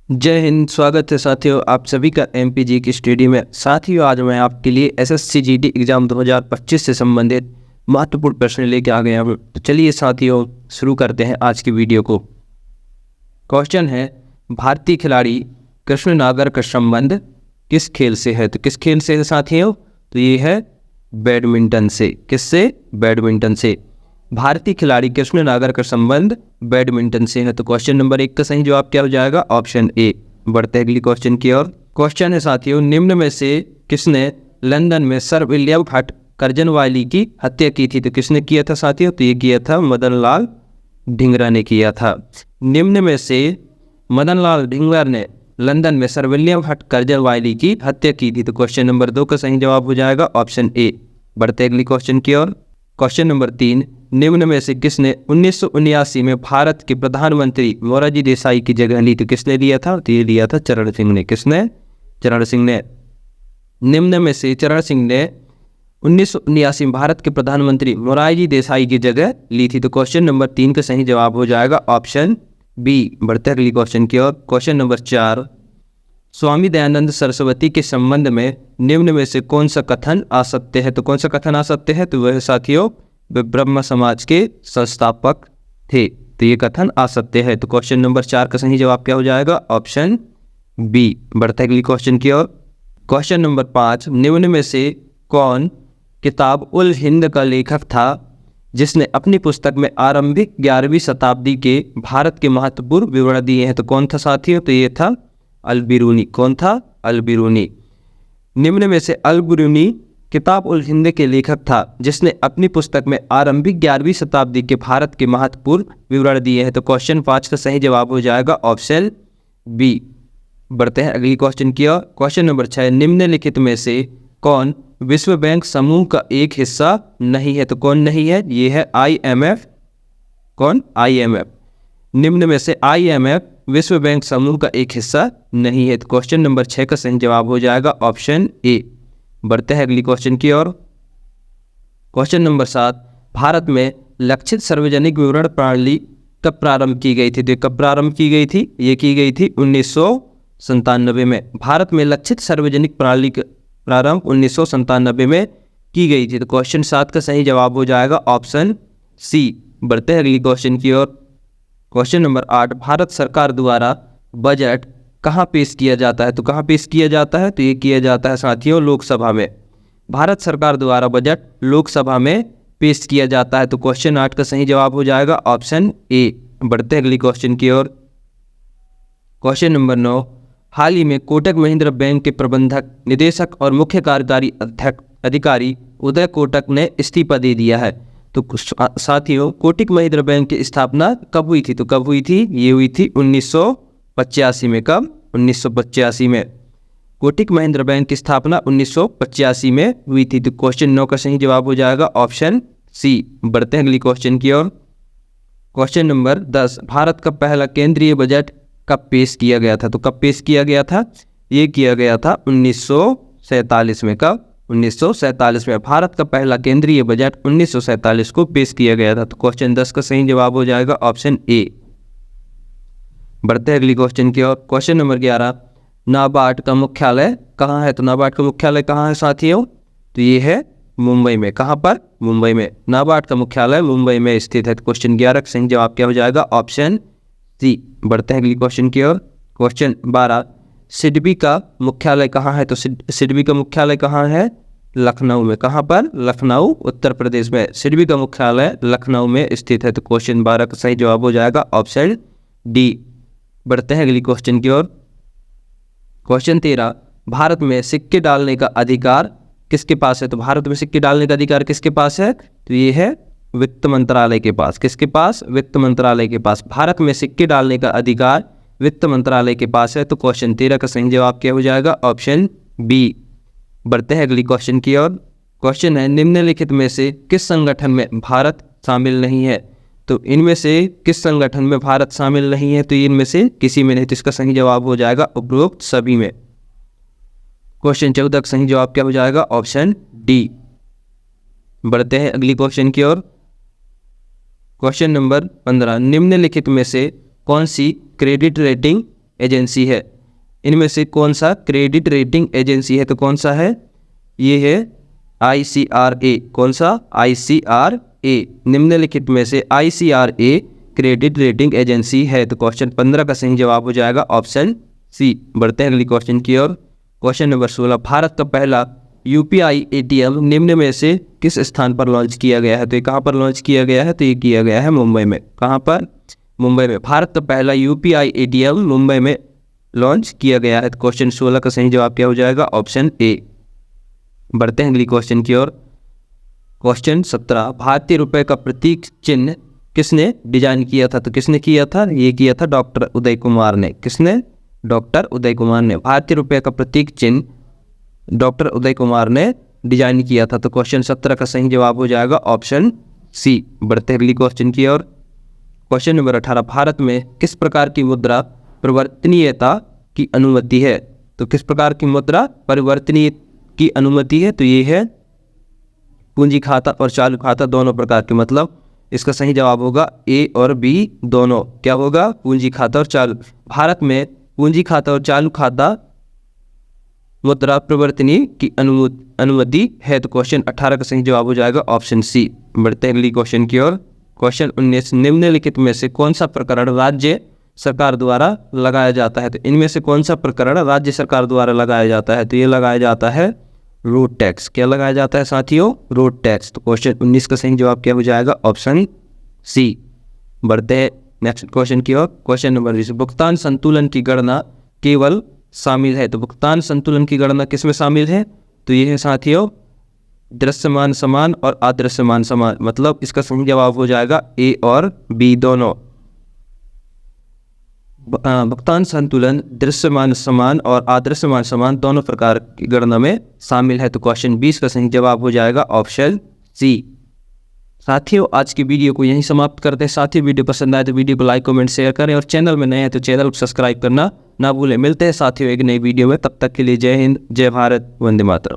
जय हिंद। स्वागत है साथियों आप सभी का एमपीजी की स्टडी में। साथियों आज मैं आपके लिए एसएससी जीडी एग्जाम 2025 से संबंधित महत्वपूर्ण प्रश्न लेके आ गया हूँ। तो चलिए साथियों शुरू करते हैं आज की वीडियो को। क्वेश्चन है, भारतीय खिलाड़ी कृष्ण नागर का संबंध किस खेल से है? तो किस खेल से है साथियों? तो ये है बैडमिंटन से। किससे? बैडमिंटन से। भारतीय खिलाड़ी कृष्ण नागर का संबंध बैडमिंटन से है। तो क्वेश्चन नंबर 1 का सही जवाब क्या हो जाएगा? Option A. बढ़ते अगली क्वेश्चन की ओर। क्वेश्चन है साथियों, निम्न में से किसने लंदन में सर विलियम हट कर्जनवाली की हत्या की थी? तो किसने किया था साथियों? तो ये किया था मदन लाल ढींगरा ने किया था। निम्न में से मदन लाल ढींगरा ने लंदन में सर विलियम हट कर्जनवाली की हत्या की थी। तो क्वेश्चन नंबर 2 का सही जवाब हो जाएगा ऑप्शन ए। बढ़ते अगली क्वेश्चन की ओर। क्वेश्चन नंबर 3, निम्न में से किसने 1979 में भारत के प्रधानमंत्री मोरारजी देसाई की जगह ली? तो किसने लिया था? तो ये लिया था चरण सिंह ने। किसने? चरण सिंह ने। निम्न में से चरण सिंह ने 1979 में भारत के प्रधानमंत्री मोरारजी देसाई की जगह ली थी। तो क्वेश्चन नंबर 3 का सही जवाब हो जाएगा ऑप्शन बी। बढ़ते अगली क्वेश्चन की ओर। क्वेश्चन नंबर 4, स्वामी दयानंद सरस्वती के संबंध में निम्न में से कौन सा कथन आ सकते हैं? तो कौन सा कथन आ सकते हैं? तो वह साथियों वे ब्रह्म समाज के संस्थापक थे। तो ये कथन आ सकते हैं। तो क्वेश्चन नंबर 4 का सही जवाब क्या हो जाएगा? Option B. बढ़ते अगली क्वेश्चन की ओर। क्वेश्चन नंबर 5, निम्न में से कौन किताब उल हिंद का लेखक था जिसने अपनी पुस्तक में आरंभिक 11वीं शताब्दी के भारत के महत्वपूर्ण विवरण दिए हैं? तो कौन था साथियों? तो ये था अल-बिरूनी। कौन था? अल-बिरूनी। निम्न में से अल-बिरूनी किताब उल हिंद के लेखक था जिसने अपनी पुस्तक में आरंभिक 11वीं शताब्दी के भारत के महत्वपूर्ण विवरण दिए हैं। तो क्वेश्चन 5 का सही जवाब हो जाएगा ऑप्शन बी। बढ़ते हैं अगली क्वेश्चन की ओर। क्वेश्चन नंबर 6, निम्नलिखित में से कौन विश्व बैंक समूह का एक हिस्सा नहीं है? तो कौन नहीं है? ये है IMF। कौन? IMF। निम्न में से IMF विश्व बैंक समूह का एक हिस्सा नहीं है। तो क्वेश्चन नंबर 6 का सही जवाब हो जाएगा ऑप्शन ए। बढ़ते हैं अगली क्वेश्चन की ओर। क्वेश्चन नंबर 7, भारत में लक्षित सार्वजनिक विवरण प्रणाली कब प्रारंभ की गई थी? तो कब प्रारंभ की गई थी? ये की गई थी 1997 में। भारत में लक्षित सार्वजनिक प्रणाली का प्रारंभ 1997 में की गई थी। तो क्वेश्चन 7 का सही जवाब हो जाएगा ऑप्शन सी। बढ़ते हैं अगली क्वेश्चन की ओर। क्वेश्चन नंबर 8, भारत सरकार द्वारा बजट कहाँ पेश किया जाता है? तो कहाँ पेश किया जाता है? तो ये किया जाता है साथियों लोकसभा में। भारत सरकार द्वारा बजट लोकसभा में पेश किया जाता है। तो क्वेश्चन 8 का सही जवाब हो जाएगा ऑप्शन ए। बढ़ते अगली क्वेश्चन की ओर। क्वेश्चन नंबर 9, हाल ही में कोटक महिंद्रा बैंक के प्रबंधक निदेशक और मुख्य कार्यकारी अधिकारी उदय कोटक ने इस्तीफा दे दिया है। तो साथियों कोटक महिंद्रा बैंक की स्थापना कब हुई थी? तो कब हुई थी? ये हुई थी 1985 में। कब? 1985 में। कोटक महिंद्रा बैंक की स्थापना 1985 में हुई थी। तो क्वेश्चन 9 का सही जवाब हो जाएगा ऑप्शन सी। बढ़ते हैं अगली क्वेश्चन की ओर। क्वेश्चन नंबर 10, भारत का पहला केंद्रीय बजट कब पेश किया गया था? तो कब पेश किया गया था? ये किया गया था 1947 में। कब? 1947 में। भारत का पहला केंद्रीय बजट 1947 को पेश किया गया था। तो क्वेश्चन 10 का सही जवाब हो जाएगा ऑप्शन ए। बढ़ते हैं अगली क्वेश्चन की ओर। क्वेश्चन नंबर 11, नाबार्ड का मुख्यालय कहाँ है? तो नाबार्ड का मुख्यालय कहाँ है साथियों? तो ये है मुंबई में। कहाँ पर? मुंबई में। नाबार्ड का मुख्यालय मुंबई में स्थित है। तो क्वेश्चन 11 का सही जवाब क्या हो जाएगा? Option C. बढ़ते हैं अगली क्वेश्चन की ओर। क्वेश्चन 12, सिडबी का मुख्यालय कहाँ है? तो सिडबी का मुख्यालय कहाँ है? लखनऊ में। कहाँ पर? लखनऊ उत्तर प्रदेश में। सिडबी का मुख्यालय लखनऊ में स्थित है। तो क्वेश्चन 12 का सही जवाब हो जाएगा ऑप्शन डी। बढ़ते हैं अगली क्वेश्चन की ओर। क्वेश्चन 13, भारत में सिक्के डालने का अधिकार किसके पास है? तो भारत में सिक्के डालने का अधिकार किसके पास है? तो ये है वित्त मंत्रालय के पास। किसके पास? वित्त मंत्रालय के पास। भारत में सिक्के डालने का अधिकार वित्त मंत्रालय के पास है। तो क्वेश्चन 13 का सही जवाब क्या हो जाएगा? Option B. बढ़ते हैं अगली क्वेश्चन की ओर। क्वेश्चन है, निम्नलिखित में से किस संगठन में भारत शामिल नहीं है? तो इनमें से किस संगठन में भारत शामिल नहीं है? तो इनमें से किसी में नहीं। तो इसका सही जवाब हो जाएगा उपरोक्त सभी में। क्वेश्चन 14 का सही जवाब क्या हो जाएगा? Option D. बढ़ते हैं अगली क्वेश्चन की ओर। क्वेश्चन नंबर 15, निम्नलिखित में से कौन सी क्रेडिट रेटिंग एजेंसी है? इनमें से कौन सा क्रेडिट रेटिंग एजेंसी है? तो कौन सा है? ये है ICRA। कौन सा? ICRA। निम्नलिखित में से ICRA क्रेडिट रेटिंग एजेंसी है? तो क्वेश्चन 15 का सही जवाब हो जाएगा ऑप्शन सी। बढ़ते हैं अगली क्वेश्चन की ओर। क्वेश्चन नंबर 16, भारत का पहला UPI ATM निम्न में से किस स्थान पर लॉन्च किया गया है? तो ये कहाँ पर लॉन्च किया गया है? तो ये किया गया है मुंबई में। कहाँ पर? मुंबई में। भारत का पहला UPI ATM मुंबई में लॉन्च किया गया है। तो क्वेश्चन 16 का सही जवाब क्या हो जाएगा? Option A. बढ़ते हैं अगली क्वेश्चन की ओर। क्वेश्चन 17, भारतीय रुपए का प्रतीक चिन्ह किसने डिजाइन किया था? तो किसने किया था? ये किया था डॉक्टर उदय कुमार ने। किसने? डॉक्टर उदय कुमार ने। भारतीय रुपए का प्रतीक चिन्ह डॉक्टर उदय कुमार ने डिजाइन किया था। तो क्वेश्चन 17 का सही जवाब हो जाएगा ऑप्शन सी। बढ़ते हैं अगली क्वेश्चन की ओर। क्वेश्चन नंबर 18, भारत में किस प्रकार की मुद्रा परिवर्तनीयता की अनुमति है? तो किस प्रकार की मुद्रा परिवर्तनीय की अनुमति है? तो ये है पूंजी खाता और चालू खाता दोनों प्रकार के। मतलब इसका सही जवाब होगा ए और बी दोनों। क्या होगा? पूंजी खाता और चालू। भारत में पूंजी खाता और चालू खाता मुद्रा परिवर्तनीय की अनुमति है। तो क्वेश्चन 18 का सही जवाब हो जाएगा ऑप्शन सी। बढ़ते हैं अगली क्वेश्चन की ओर। क्वेश्चन 19, निम्नलिखित में से कौन सा प्रकरण राज्य सरकार द्वारा लगाया जाता है? तो इनमें से कौन सा प्रकरण राज्य सरकार द्वारा लगाया जाता है? तो ये लगाया जाता है रोड टैक्स। क्या लगाया जाता है साथियों? Road tax. तो क्वेश्चन 19 का सही जवाब क्या हो जाएगा? Option C. बढ़ते हैं नेक्स्ट क्वेश्चन की ओर। क्वेश्चन नंबर 20, भुगतान संतुलन की गणना केवल शामिल है? तो भुगतान संतुलन की गणना किसमें शामिल है? तो ये है साथियों दृश्यमान समान और अदृश्यमान समान। मतलब इसका सही जवाब हो जाएगा ए और बी दोनों। भुगतान संतुलन दृश्यमान समान और अदृश्यमान समान दोनों प्रकार की गणना में शामिल है। तो क्वेश्चन 20 का सही जवाब हो जाएगा ऑप्शन सी। साथियों आज की वीडियो को यहीं समाप्त करते हैं। साथियों वीडियो पसंद आए तो वीडियो को लाइक कमेंट शेयर करें और चैनल में नए हैं तो चैनल को सब्सक्राइब करना ना भूलें। मिलते हैं साथियों एक नई वीडियो में। तब तक के लिए जय हिंद, जय भारत, वंदे मातरम।